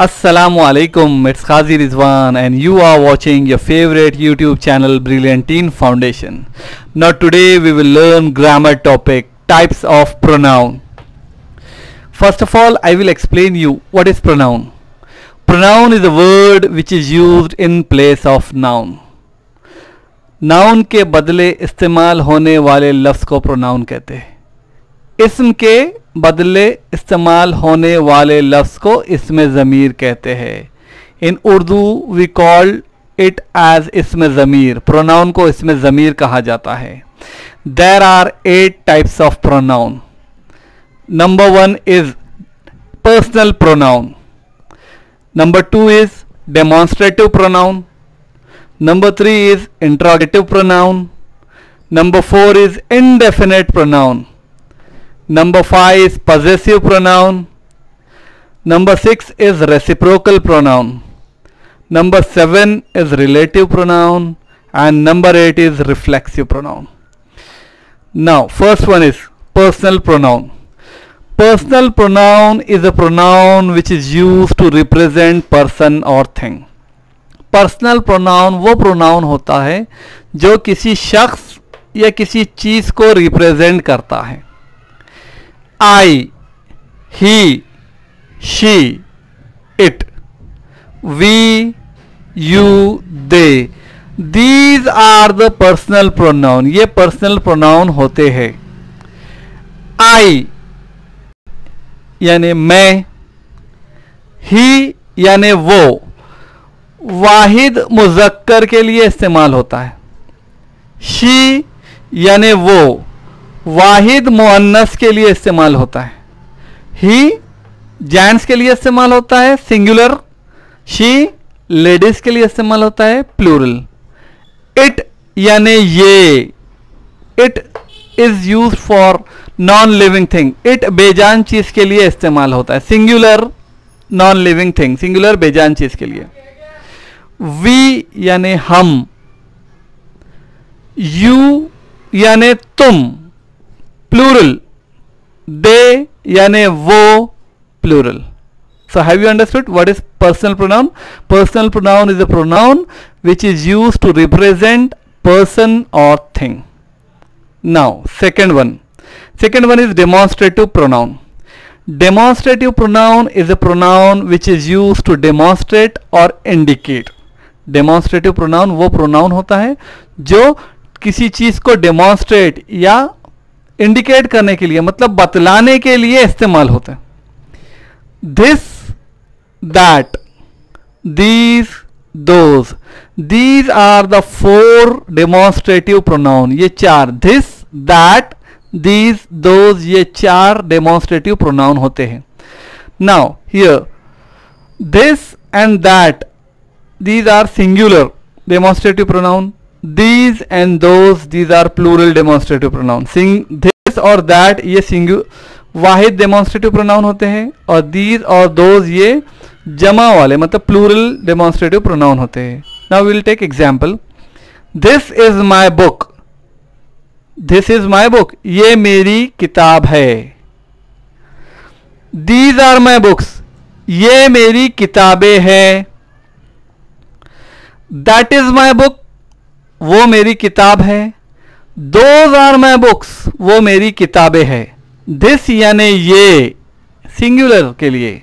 Assalamu alaikum, it's Qazi Rizwan and you are watching your favorite YouTube channel Brilliantine Foundation. Now today we will learn grammar topic types of pronoun. First of all, I will explain you what is pronoun. Pronoun is a word which is used in place of noun. Noun के बदले इस्तेमाल होने वाले लफ्ज़ को pronoun कहते हैं. इस्म के बदले इस्तेमाल होने वाले लफ्ज़ को इस्म ज़मीर कहते हैं. In Urdu we call it as इस्म ज़मीर. प्रोनाउन को इस्म ज़मीर कहा जाता है. There are 8 types of pronoun. Number 1 is personal pronoun. Number 2 is demonstrative pronoun. Number 3 is interrogative pronoun. Number 4 is indefinite pronoun. Number 5 is possessive pronoun. Number 6 is reciprocal pronoun. Number 7 is relative pronoun. And number 8 is reflexive pronoun. Now, first one is personal pronoun. Personal pronoun is a pronoun which is used to represent person or thing. Personal pronoun वो pronoun होता है जो किसी शख्स या किसी चीज़ को represent करता है. I, he, she, it, we, you, they, these are the personal pronoun. ये पर्सनल प्रोनाउन होते हैं. आई यानी मैं, ही यानी वो वाहिद मुज़क्कर के लिए इस्तेमाल होता है. शी यानी वो वाहिद मुअन्नस के लिए इस्तेमाल होता है. ही जेंट्स के लिए इस्तेमाल होता है सिंगुलर. शी लेडीज के लिए इस्तेमाल होता है प्लूरल. इट यानी ये. It is used for non living thing. It बेजान चीज के लिए इस्तेमाल होता है. Singular non living thing, singular बेजान चीज के लिए. वी यानी हम. यू यानी तुम प्लूरल. दे यानी वो plural. So have you understood what is personal pronoun? Personal pronoun is a pronoun which is used to represent person or thing. Now second one is demonstrative pronoun. Demonstrative pronoun is a pronoun which is used to demonstrate or indicate. Demonstrative pronoun वो pronoun होता है जो किसी चीज को demonstrate या indicate करने के लिए, मतलब बतलाने के लिए इस्तेमाल होता है. This, that, these, those, these are the 4 demonstrative pronoun. ये 4 दिस, दैट, दीज, दोज, ये 4 डेमोन्स्ट्रेटिव प्रोनाउन होते हैं. Now here this and that, these are singular demonstrative pronoun. These and those, these are plural demonstrative pronoun. This और that ये singular वाहिद demonstrative pronoun होते हैं और these और those ये जमा वाले मतलब plural demonstrative pronoun होते हैं. Now we will take example. This is my book. This is my book. ये मेरी किताब है. These are my books. ये मेरी किताबें हैं. That is my book. वो मेरी किताब है. Those are my books. वो मेरी किताबें हैं. This यानी ये सिंगुलर के लिए.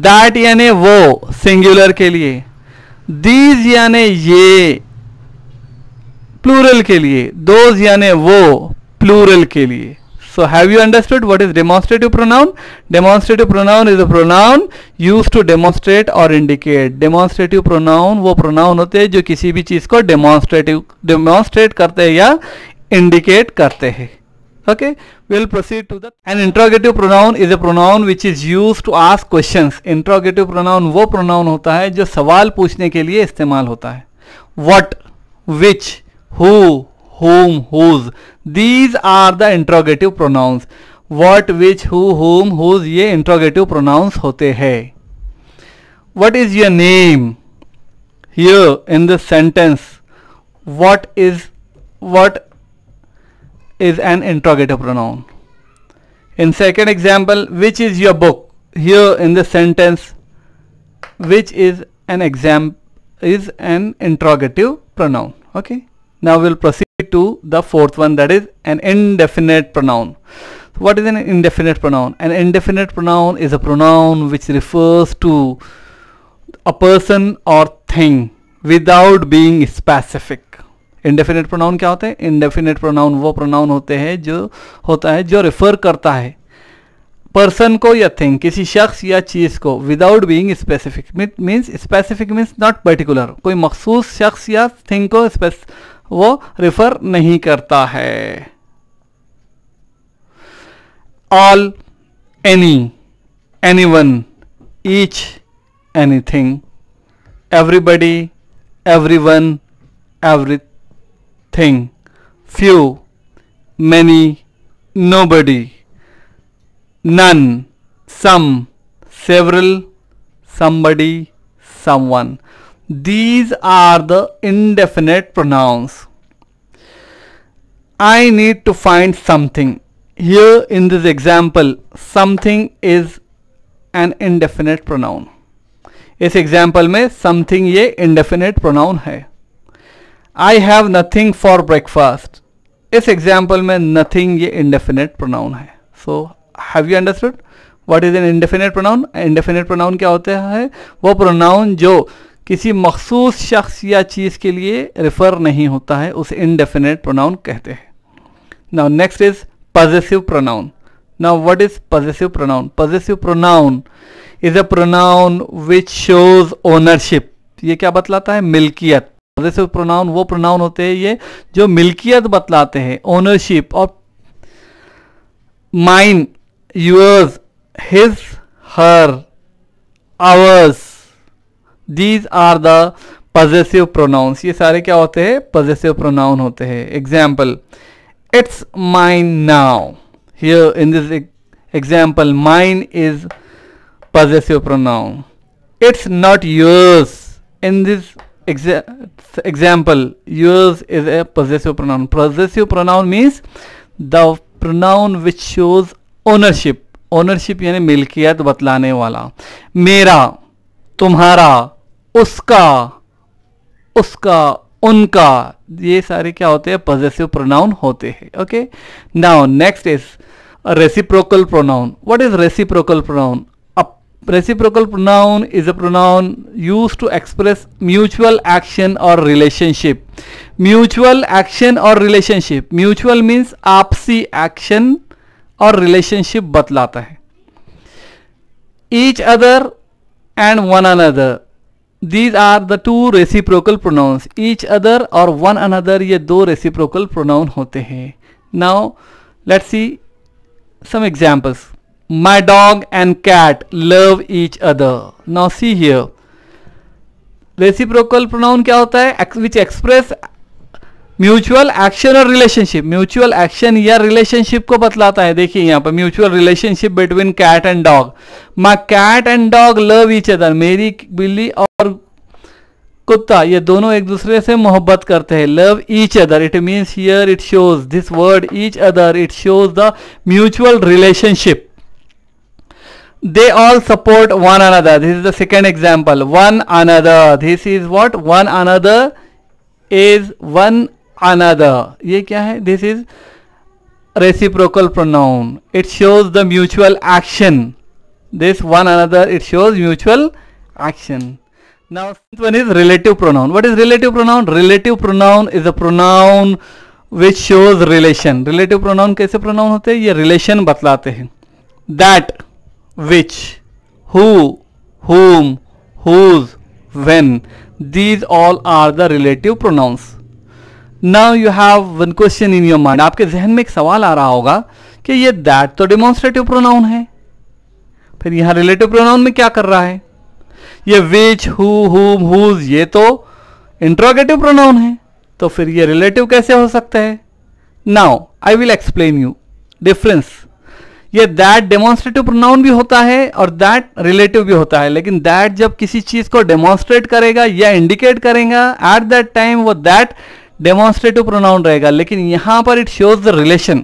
That यानी वो सिंगुलर के लिए. These यानी ये प्लूरल के लिए. Those यानी वो प्लूरल के लिए. So have you understood what is demonstrative pronoun? Demonstrative pronoun is a pronoun used to demonstrate or indicate. Demonstrative pronoun वो pronoun होते हैं जो किसी भी चीज को demonstrate करते हैं या indicate करते हैं. Okay, we'll proceed to the. An interrogative pronoun is a pronoun which is used to ask questions. Interrogative pronoun वो pronoun होता है जो सवाल पूछने के लिए इस्तेमाल होता है. What, which, who, whom, whose, these are the interrogative pronouns. What, which, who, whom, whose ये interrogative pronouns होते हैं. What is your name? Here in this sentence, what is an interrogative pronoun. In second example, which is your book? Here in this sentence, which is an interrogative pronoun. Okay, now we'll proceed to the fourth one, that is an indefinite pronoun. What is an indefinite pronoun? An indefinite pronoun is a pronoun which refers to a person or thing without being specific. Indefinite pronoun क्या होते हैं? Indefinite pronoun वो pronoun होते हैं जो refer करता है person को या थिंग, किसी शख्स या चीज को, without being specific. Means specific means not particular, कोई मखसूस शख्स या थिंग को वो रेफर नहीं करता है. All, any, anyone, each, anything, everybody, everyone, everything, few, many, nobody, none, some, several, somebody, someone. These are the indefinite pronouns. I need to find something. Here in this example, something is an indefinite pronoun. इस example में something ये indefinite pronoun है. I have nothing for breakfast, इस example में nothing ये indefinite pronoun है. सो have you understood what is an indefinite pronoun? Indefinite pronoun क्या होता है? वो प्रोनाउन जो किसी मखसूस शख्स या चीज़ के लिए रेफर नहीं होता है, उसे इंडेफिनेट प्रोनाउन कहते हैं. Now next is possessive pronoun. Now what is possessive pronoun? Possessive pronoun is a pronoun which shows ownership. ये क्या बतलाता है? मिल्कियत. पॉजेसिव प्रोनाउन वो प्रोनाउन होते हैं ये जो मिल्कियत बतलाते हैं, ओनरशिप. और mine, yours, his, her, ours, these are the possessive pronouns. ये सारे क्या होते हैं? possessive pronoun होते हैं. Example, it's mine now. Here in this example, mine is possessive pronoun. It's not yours. In this example, yours is a possessive pronoun. Possessive pronoun means the pronoun which shows ownership. Ownership यानी मिल्कियत बतलाने वाला. मेरा, तुम्हारा, उसका, उनका, ये सारे क्या होते हैं? possessive pronoun होते हैं. Okay. Now next is a reciprocal pronoun. What is reciprocal pronoun? Reciprocal pronoun is a pronoun used to express mutual action or relationship. Mutual action or relationship. Mutual means आपसी action और relationship बतलाता है. Each other and one another. These are the two reciprocal pronouns. Each other और one another ये दो reciprocal pronoun होते हैं. Now let's see some examples. My dog and cat love each other. Now see here. Reciprocal pronoun क्या होता है? Which express mutual action और relationship. Mutual action या relationship को बतलाता है. देखिए यहाँ पर mutual relationship between cat and dog. My cat and dog love each other. मेरी बिल्ली और कुत्ता ये दोनों एक दूसरे से मोहब्बत करते हैं. Love each other. It means here it shows this word each other. It shows the mutual relationship. They all support one another. This is the second example. One another. This is what? One another is one another. ये क्या है? This is reciprocal pronoun. It shows the mutual action. This one another, it shows mutual action. Now one is relative pronoun. What is relative pronoun? Relative pronoun is a pronoun which shows relation. Relative pronoun कैसे pronoun होते हैं? ये relation बतलाते हैं. That, which, who, whom, whose, when. These all are the relative pronouns. Now you have one question in your mind. आपके जहन में एक सवाल आ रहा होगा कि ये that तो demonstrative pronoun है, फिर यहाँ relative pronoun में क्या कर रहा है? ये which, who, whom, whose ये तो interrogative pronoun है, तो फिर ये relative कैसे हो सकता है? Now I will explain you difference. ये that डेमोन्स्ट्रेटिव प्रोनाउन भी होता है और that रिलेटिव भी होता है, लेकिन that जब किसी चीज को डेमोन्स्ट्रेट करेगा या इंडिकेट करेगा एट दैट टाइम वो that डेमोन्स्ट्रेटिव प्रोनाउन रहेगा, लेकिन यहां पर इट शोज द रिलेशन.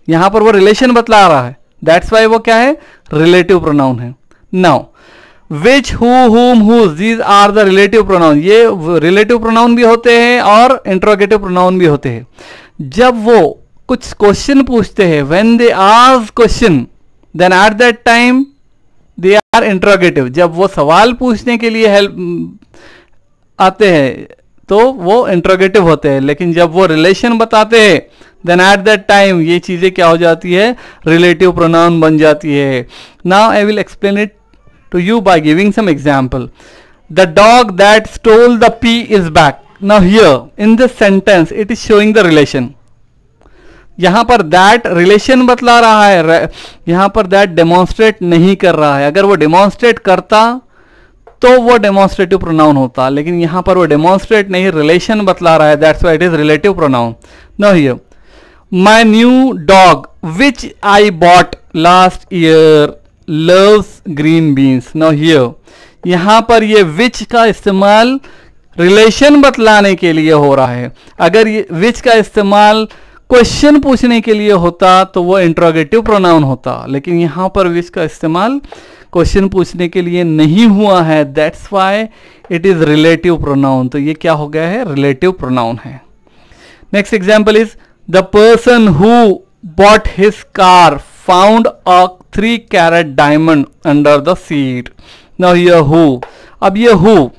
यहां पर वो रिलेशन बतला रहा है, दैट्स वाई वो क्या है? रिलेटिव प्रोनाउन है. Now which, who, whom, whose, these are the relative pronoun. ये relative pronoun भी होते हैं और interrogative pronoun भी होते हैं. जब वो कुछ क्वेश्चन पूछते हैं, when they ask question, then at that time they are interrogative. जब वो सवाल पूछने के लिए हेल्प आते हैं तो वो इंट्रोगेटिव होते हैं, लेकिन जब वो रिलेशन बताते हैं देन एट दैट टाइम ये चीज़ें क्या हो जाती है, रिलेटिव प्रोनाउन बन जाती है. Now I will explain it to you by giving some example. The dog that stole the pea is back. Now here in this sentence it is showing the relation. यहां पर that relation बतला रहा है, यहां पर that demonstrate नहीं कर रहा है. अगर वो डेमोन्स्ट्रेट करता तो वो डेमोन्स्ट्रेटिव प्रोनाउन होता, लेकिन यहां पर वो डेमोन्स्ट्रेट नहीं, रिलेशन बतला रहा है. That's why it is relative pronoun. Now here my new dog which I bought last year loves green beans. Now here यहां पर ये विच का इस्तेमाल रिलेशन बतलाने के लिए हो रहा है. अगर ये विच का इस्तेमाल क्वेश्चन पूछने के लिए होता तो वो इंट्रोगेटिव प्रोनाउन होता, लेकिन यहां पर विच का इस्तेमाल क्वेश्चन पूछने के लिए नहीं हुआ है. That's why it is relative pronoun. तो ये क्या हो गया है, रिलेटिव प्रोनाउन है. Next example is the person who bought his car found a 3 carat diamond under the seat. Now ये हु, अब ये हु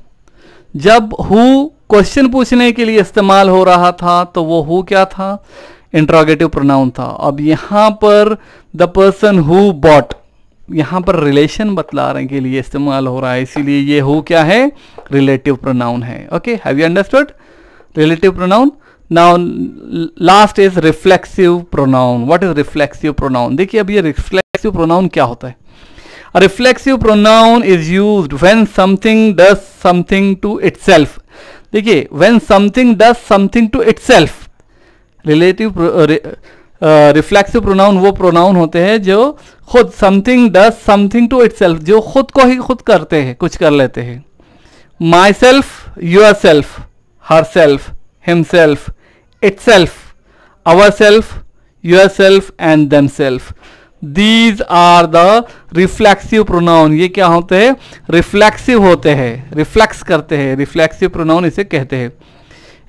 जब हु क्वेश्चन पूछने के लिए इस्तेमाल हो रहा था तो वो हु क्या था, इंट्रोगेटिव प्रोनाउन था. अब यहां पर द पर्सन हु बॉट यहां पर रिलेशन बतलाने के लिए इस्तेमाल हो रहा है, इसीलिए ये हु क्या है, रिलेटिव प्रोनाउन है. Okay, have you understood relative pronoun. Now last is reflexive pronoun. What is reflexive pronoun? देखिए अब ये रिफ्लेक्सिव प्रोनाउन क्या होता है. A reflexive pronoun is used when something does something to itself. देखिए when something does something to itself. Relative reflexive pronoun वो pronoun होते हैं जो खुद something does something to itself, जो खुद को ही खुद करते हैं, कुछ कर लेते हैं. My self, your self, her self, himself, itself, our self, your self and them self. These are the reflexive pronoun. ये क्या होते हैं, रिफ्लेक्सिव होते हैं, रिफ्लेक्स करते हैं. रिफ्लेक्सिव प्रोनाउन इसे कहते हैं.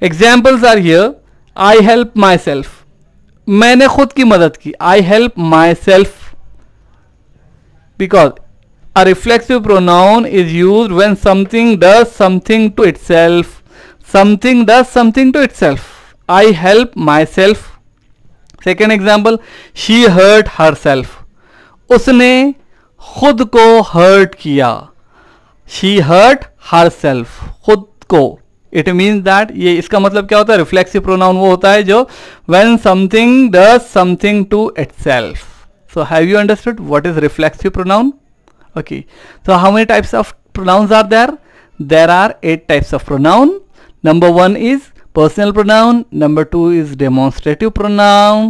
Examples are here. I help my self, मैंने खुद की मदद की. I help my self. Because a reflexive pronoun is used when something does something to itself. Something does something to itself. I help my self. Second example, she hurt her self, उसने खुद को hurt किया. She hurt her self, खुद को. It means that ये इसका मतलब क्या होता है, रिफ्लेक्सिव प्रोनाउन वो होता है जो when something does something to itself. So have you understood what is reflexive pronoun? Okay, so how many types of pronouns are there? There are 8 types of pronoun. Number 1 is personal pronoun, number 2 is demonstrative pronoun,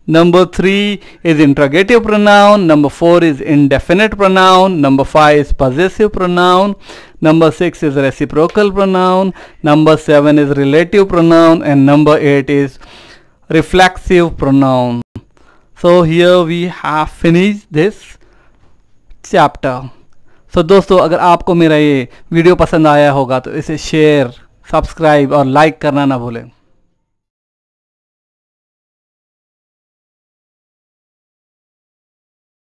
number 3 is interrogative pronoun, number 4 is indefinite pronoun, number 5 is possessive pronoun, number 6 is reciprocal pronoun, number 7 is relative pronoun, and number 8 is reflexive pronoun. So here we have finished this chapter. So दोस्तों, अगर आपको मेरा ये video पसंद आया होगा तो इसे शेयर, सब्सक्राइब और लाइक करना ना भूलें.